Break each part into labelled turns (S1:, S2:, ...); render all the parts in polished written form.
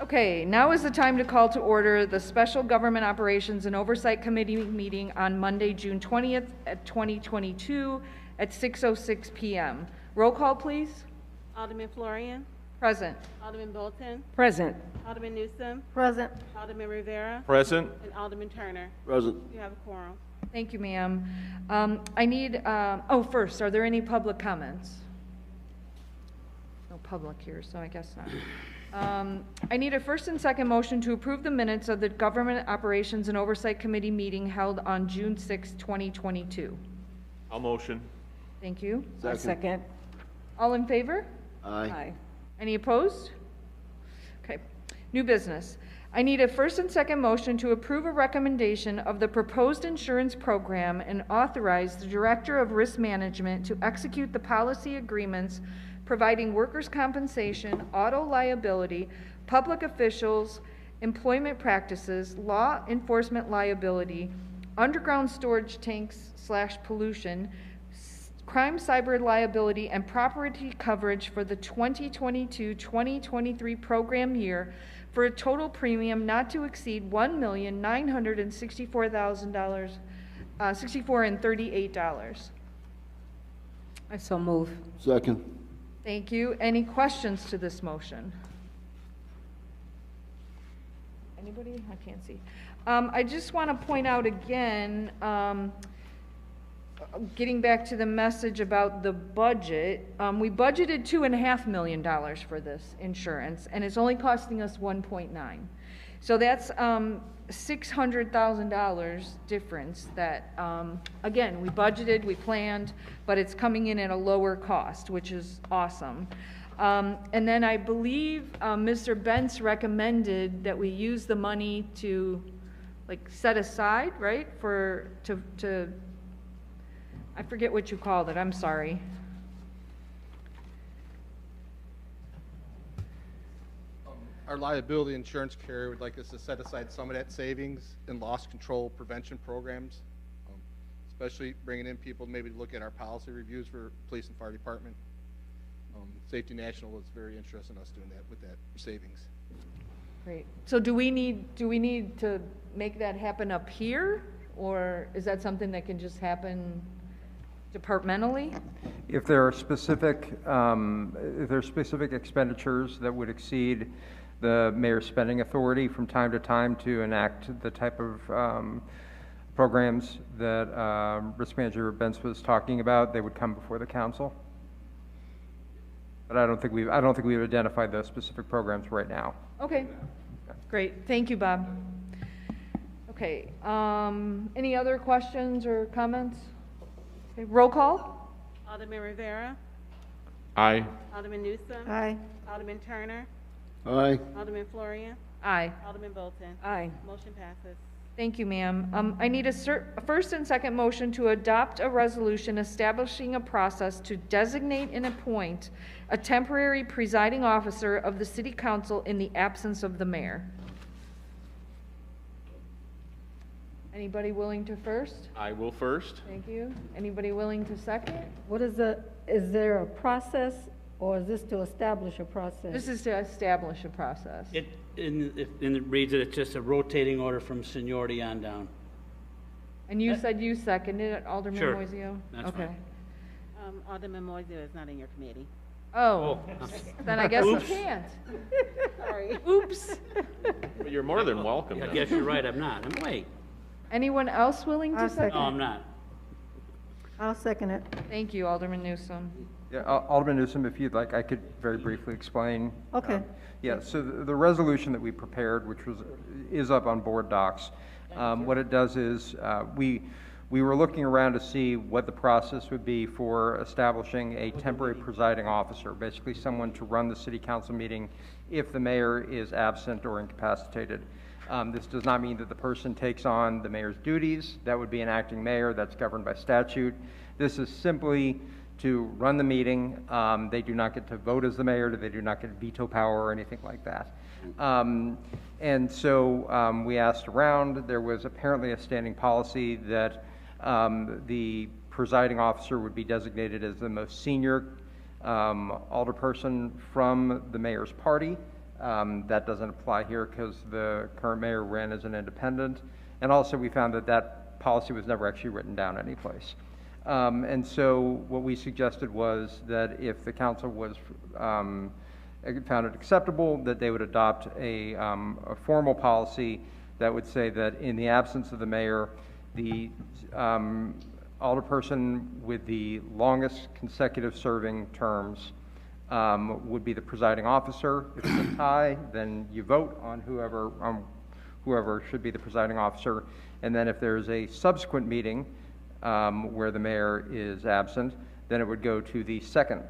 S1: Okay, now is the time to call to order the Special Government Operations and Oversight Committee meeting on Monday, June 20th at 2022 at 6:06 p.m. Roll call, please.
S2: Alderman Florian.
S1: Present.
S2: Alderman Bolton.
S3: Present.
S2: Alderman Newsome.
S3: Present.
S2: Alderman Rivera.
S4: Present.
S2: And Alderman Turner.
S4: Present.
S2: You have a quorum.
S1: Thank you, ma'am. I need, first, are there any public comments? No public here, so I guess not. I need a first and second motion to approve the minutes of the Government Operations and Oversight Committee meeting held on June 6, 2022.
S4: I'll motion.
S1: Thank you.
S3: Second.
S1: All in favor?
S4: Aye.
S1: Any opposed? Okay. New business. I need a first and second motion to approve a recommendation of the proposed insurance program and authorize the Director of Risk Management to execute the policy agreements providing workers' compensation, auto liability, public officials, employment practices, law enforcement liability, underground storage tanks / pollution, crime cyber liability, and property coverage for the 2022-2023 program year for a total premium not to exceed $1,964,038.
S3: I so move.
S4: Second.
S1: Thank you. Any questions to this motion? Anybody? I can't see. I just want to point out again, getting back to the message about the budget, we budgeted $2.5 million for this insurance, and it's only costing us 1.9. So that's $600,000 difference that, again, we budgeted, we planned, but it's coming in at a lower cost, which is awesome. And then I believe Mr. Bentz recommended that we use the money to, like, set aside, right, to I forget what you called it, I'm sorry.
S5: Our liability insurance carrier would like us to set aside some of that savings in loss control prevention programs, especially bringing in people maybe to look at our policy reviews for police and fire department. Safety National is very interested in us doing that with that savings.
S1: Great. So do we need to make that happen up here, or is that something that can just happen departmentally?
S6: If there are specific expenditures that would exceed the mayor's spending authority from time to time to enact the type of programs that Risk Manager Bentz was talking about, they would come before the council. But I don't think we've identified those specific programs right now.
S1: Okay. Great. Thank you, Bob. Okay. Any other questions or comments? Okay. Roll call.
S2: Alderman Rivera.
S4: Aye.
S2: Alderman Newsome.
S3: Aye.
S2: Alderman Turner.
S4: Aye.
S2: Alderman Florian.
S1: Aye.
S2: Alderman Bolton.
S3: Aye.
S2: Motion passes.
S1: Thank you, ma'am. I need a first and second motion to adopt a resolution establishing a process to designate and appoint a temporary presiding officer of the City Council in the absence of the mayor. Anybody willing to first?
S4: I will first.
S1: Thank you. Anybody willing to second?
S3: Is there a process, or is this to establish a process?
S1: This is to establish a process.
S7: It reads that it's just a rotating order from seniority on down.
S1: And you said you seconded it, Alderman
S7: Sure.
S1: Moiseo?
S7: That's
S1: okay.
S7: fine.
S2: Alderman Moiseo is not in your committee.
S1: Oh, then I guess you
S7: Oops.
S1: can't.
S2: Sorry.
S1: Oops.
S4: But you're more than welcome.
S7: I
S4: now.
S7: guess you're right, I'm not. Wait.
S1: Anyone else willing to
S3: I'll
S1: second?
S7: No, I'm not.
S3: I'll second it.
S1: Thank you, Alderman Newsome.
S6: Yeah, Alderman Newsome, if you'd like, I could very briefly explain.
S3: Okay.
S6: Yeah, so the resolution that we prepared, which is up on board docs, what it does is we were looking around to see what the process would be for establishing a temporary presiding officer, basically someone to run the city council meeting if the mayor is absent or incapacitated. This does not mean that the person takes on the mayor's duties. That would be an acting mayor. That's governed by statute. This is simply to run the meeting. They do not get to vote as the mayor. They do not get veto power or anything like that. And so we asked around. There was apparently a standing policy that the presiding officer would be designated as the most senior alderperson from the mayor's party. That doesn't apply here because the current mayor ran as an independent. And also we found that that policy was never actually written down anyplace. And so what we suggested was that if the council was found it acceptable, that they would adopt a formal policy that would say that in the absence of the mayor, the alderperson with the longest consecutive serving terms would be the presiding officer. If it's a tie, then you vote on whoever should be the presiding officer. And then if there's a subsequent meeting where the mayor is absent, then it would go to the second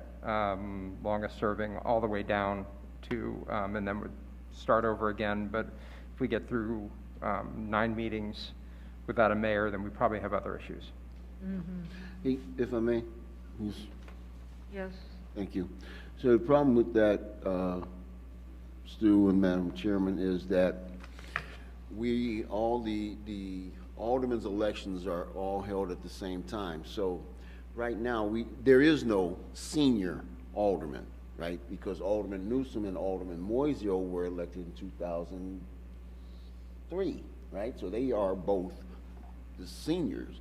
S6: longest serving all the way down to, and then would start over again. But if we get through 9 meetings without a mayor, then we probably have other issues.
S8: Hey, if I may, please.
S1: Yes.
S8: Thank you. So the problem with that, Stu and Madam Chairman, is that all the aldermen's elections are all held at the same time. So right now, there is no senior alderman, right? Because Alderman Newsom and Alderman Moiseo were elected in 2003, right? So they are both the seniors.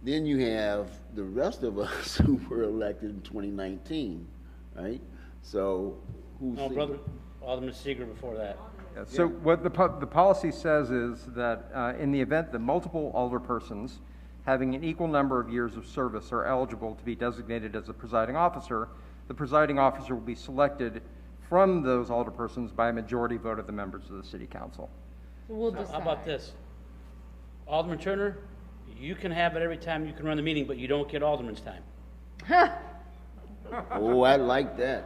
S8: Then you have the rest of us who were elected in 2019, right? So who's...
S7: No, brother, Alderman Seeger before that.
S6: Yeah, so what the policy says is that in the event that multiple alderpersons having an equal number of years of service are eligible to be designated as the presiding officer will be selected from those alderpersons by a majority vote of the members of the city council.
S1: So we'll
S7: So
S1: decide.
S7: how about this? Alderman Turner, you can have it every time you can run the meeting, but you don't get alderman's time.
S8: Oh, I like that.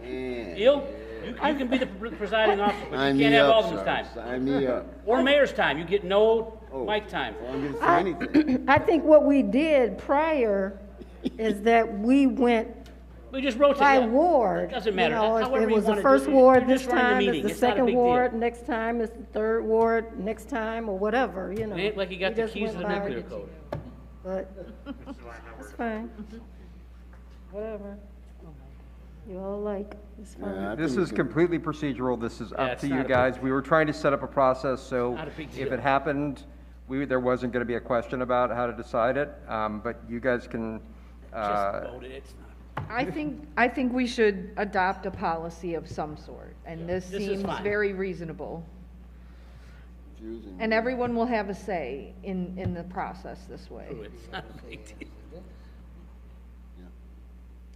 S8: Man.
S7: Deal? You can be the presiding officer, but
S8: Sign
S7: you can't
S8: me
S7: have
S8: up,
S7: alderman's
S8: sir.
S7: time.
S8: Sign me up.
S7: Or mayor's time. You get no
S8: Oh.
S7: mic time.
S8: I don't get to say anything.
S3: I think what we did prior is that we went
S7: We just rotate.
S3: by
S7: yeah.
S3: ward.
S7: It doesn't matter.
S3: You know,
S7: However
S3: it
S7: you
S3: was the
S7: wanna
S3: first
S7: do it.
S3: ward
S7: You're
S3: this
S7: just running the
S3: time,
S7: meeting.
S3: it's the
S7: It's not a
S3: second
S7: big deal.
S3: ward, next time it's the third ward, next time, or whatever, you know.
S7: It ain't like you got
S3: We
S7: the
S3: just
S7: keys to
S3: went
S7: the
S3: by,
S7: nuclear code.
S3: But it's fine. Whatever. You all like, it's fine.
S8: I
S6: This
S8: think
S6: is
S8: we can-
S6: completely procedural. This is
S7: Yeah,
S6: up
S7: it's
S6: to
S7: not
S6: you
S7: a big-
S6: guys. We were trying to set up a process, so
S7: Not a big
S6: if
S7: deal.
S6: it happened, there wasn't going to be a question about how to decide it. But you guys can,
S7: Just vote it. It's not.
S1: I think we should adopt a policy of some sort, and this
S7: This is
S1: seems
S7: fine.
S1: very reasonable.
S8: confusing.
S1: And everyone will have a say in the process this way.
S7: True, it's not a big deal.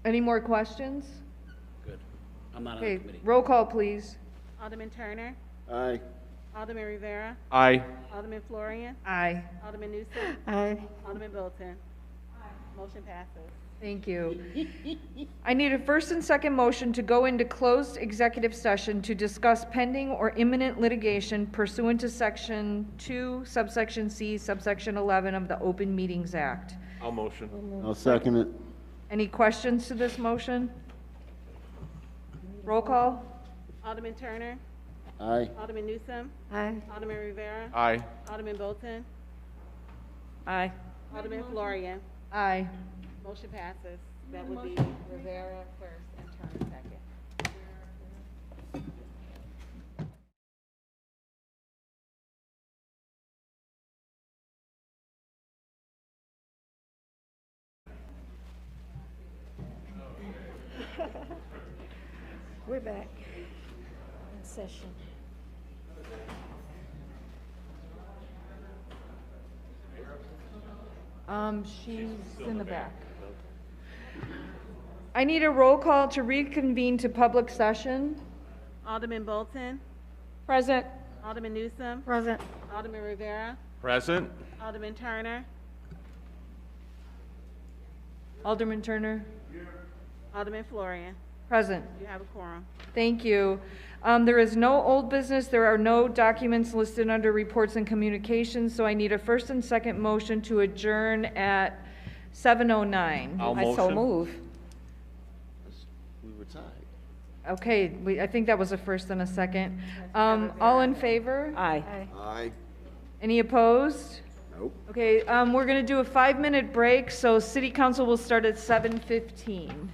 S1: Any more questions?
S7: Good. I'm not on the
S1: Okay,
S7: committee.
S1: roll call, please.
S2: Alderman Turner,
S8: Aye.
S2: Alderman Rivera,
S4: Aye.
S2: Alderman Florian,
S1: Aye.
S2: Alderman Newsom,
S3: Aye.
S2: Alderman Bolton. Motion passes.
S1: Thank you. I need a first and second motion to go into closed executive session to discuss pending or imminent litigation pursuant to Section 2, subsection C, subsection 11 of the Open Meetings Act.
S4: I'll motion.
S8: I'll second it.
S1: Any questions to this motion? Roll call?
S2: Alderman Turner,
S8: Aye.
S2: Alderman Newsom,
S3: Aye.
S2: Alderman Rivera,
S4: Aye.
S2: Alderman Bolton,
S1: Aye.
S2: Alderman Florian.
S1: Aye.
S2: Motion passes. That would be Rivera first and Turner second.
S3: We're back in session.
S1: She's in the back. I need a roll call to reconvene to public session.
S2: Alderman Bolton,
S1: Present.
S2: Alderman Newsom,
S3: Present.
S2: Alderman Rivera,
S4: Present.
S2: Alderman Turner,
S1: Alderman Turner.
S2: Alderman Florian.
S1: Present.
S2: You have a quorum.
S1: Thank you. There is no old business. There are no documents listed under reports and communications, so I need a first and second motion to adjourn at 7:09.
S4: I'll
S1: I so
S4: motion.
S1: move.
S8: We were tied.
S1: Okay, I think that was a first and a second. All in favor?
S3: Aye.
S8: Aye.
S1: Any opposed?
S8: Nope.
S1: Okay, we're going to do a 5-minute break, so city council will start at 7:15.